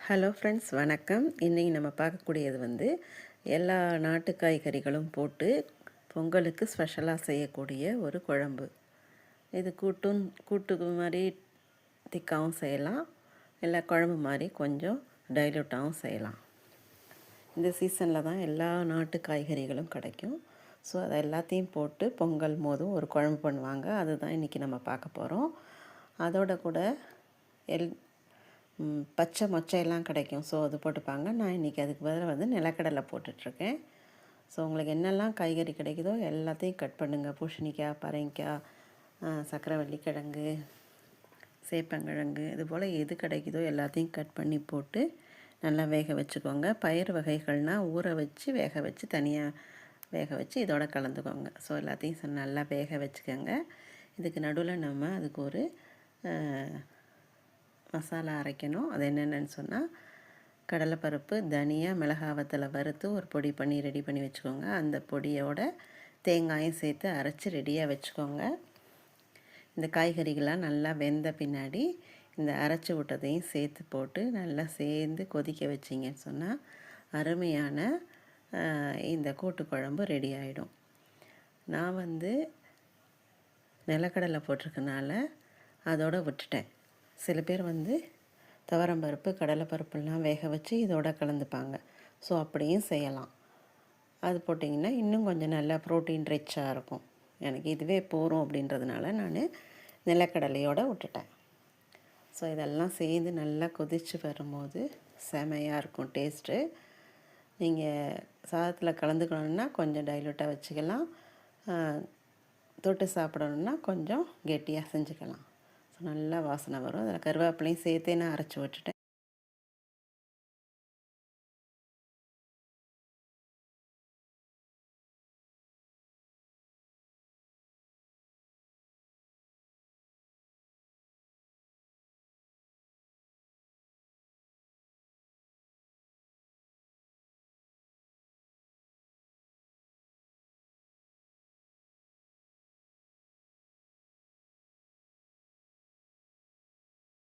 Hello friends, வணக்கம். இன்றைக்கி நம்ம பார்க்கக்கூடியது எல்லா நாட்டு காய்கறிகளும் போட்டு பொங்கலுக்கு ஸ்பெஷலாக செய்யக்கூடிய ஒரு குழம்பு. இது கூட்டு மாதிரி திக்காகவும் செய்யலாம், இல்லை குழம்பு மாதிரி கொஞ்சம் டைலூட்டாகவும் செய்யலாம். இந்த சீசனில் தான் எல்லா நாட்டு காய்கறிகளும் கிடைக்கும். ஸோ அதை எல்லாத்தையும் போட்டு பொங்கல் போதும் ஒரு குழம்பு பண்ணுவாங்க. அதுதான் இன்றைக்கி நம்ம பார்க்க போகிறோம். அதோட கூட பச்சை மொச்சையெல்லாம் கிடைக்கும். ஸோ அது போட்டுப்பாங்க. நான் இன்றைக்கி அதுக்கு பதிலாக நிலக்கடலை போட்டுட்ருக்கேன். ஸோ உங்களுக்கு என்னெல்லாம் காய்கறி கிடைக்குதோ எல்லாத்தையும் கட் பண்ணுங்கள். பூசணிக்காய், பரங்கிக்காய், சக்கரவள்ளி கிழங்கு, சேப்பங்கிழங்கு, இதுபோல் எது கிடைக்குதோ எல்லாத்தையும் கட் பண்ணி போட்டு நல்லா வேக வச்சுக்கோங்க. பயிர் வகைகள்னால் ஊற வச்சு வேக வச்சு தனியாக வேக வச்சு இதோட கலந்துக்கோங்க. ஸோ எல்லாத்தையும் நல்லா வேக வச்சுக்கோங்க. இதுக்கு நடுவில் நம்ம அதுக்கு ஒரு மசாலா அரைக்கணும். அது என்னென்னு சொன்னால் கடலைப்பருப்பு, தனியா, மிளகாவத்தில் வறுத்து ஒரு பொடி பண்ணி ரெடி பண்ணி வச்சுக்கோங்க. அந்த பொடியோட தேங்காயும் சேர்த்து அரைச்சி ரெடியாக வச்சுக்கோங்க. இந்த காய்கறிகள்லாம் நல்லா வெந்த பின்னாடி இந்த அரைச்சி விட்டதையும் சேர்த்து போட்டு நல்லா சேர்ந்து கொதிக்க வச்சிங்கன்னு சொன்னால் அருமையான இந்த கூட்டு குழம்பு ரெடி ஆகிடும். நான் நிலக்கடலை போட்டிருக்கனால அதோடு விட்டுட்டேன். சில பேர் துவரம்பருப்பு, கடலைப்பருப்புலாம் வேக வச்சு இதோட கலந்துப்பாங்க. ஸோ அப்படியும் செய்யலாம். அது போட்டிங்கன்னா இன்னும் கொஞ்சம் நல்லா ப்ரோட்டீன் ரிச்சாக இருக்கும். எனக்கு இதுவே போகும் அப்படின்றதுனால நான் நிலக்கடலையோடு விட்டுட்டேன். ஸோ இதெல்லாம் சேர்ந்து நல்லா கொதித்து வரும்போது செமையாக இருக்கும் டேஸ்ட்டு. நீங்கள் சாதத்தில் கலந்துக்கணுன்னா கொஞ்சம் டைலூட்டாக வச்சுக்கலாம். தொட்டு சாப்பிடணுன்னா கொஞ்சம் கெட்டியாக செஞ்சுக்கலாம். ஸோ நல்லா வாசனை வரும். அதில் கருவேப்பிலையும் சேர்த்தே நான் அரைச்சி விட்டுட்டேன்.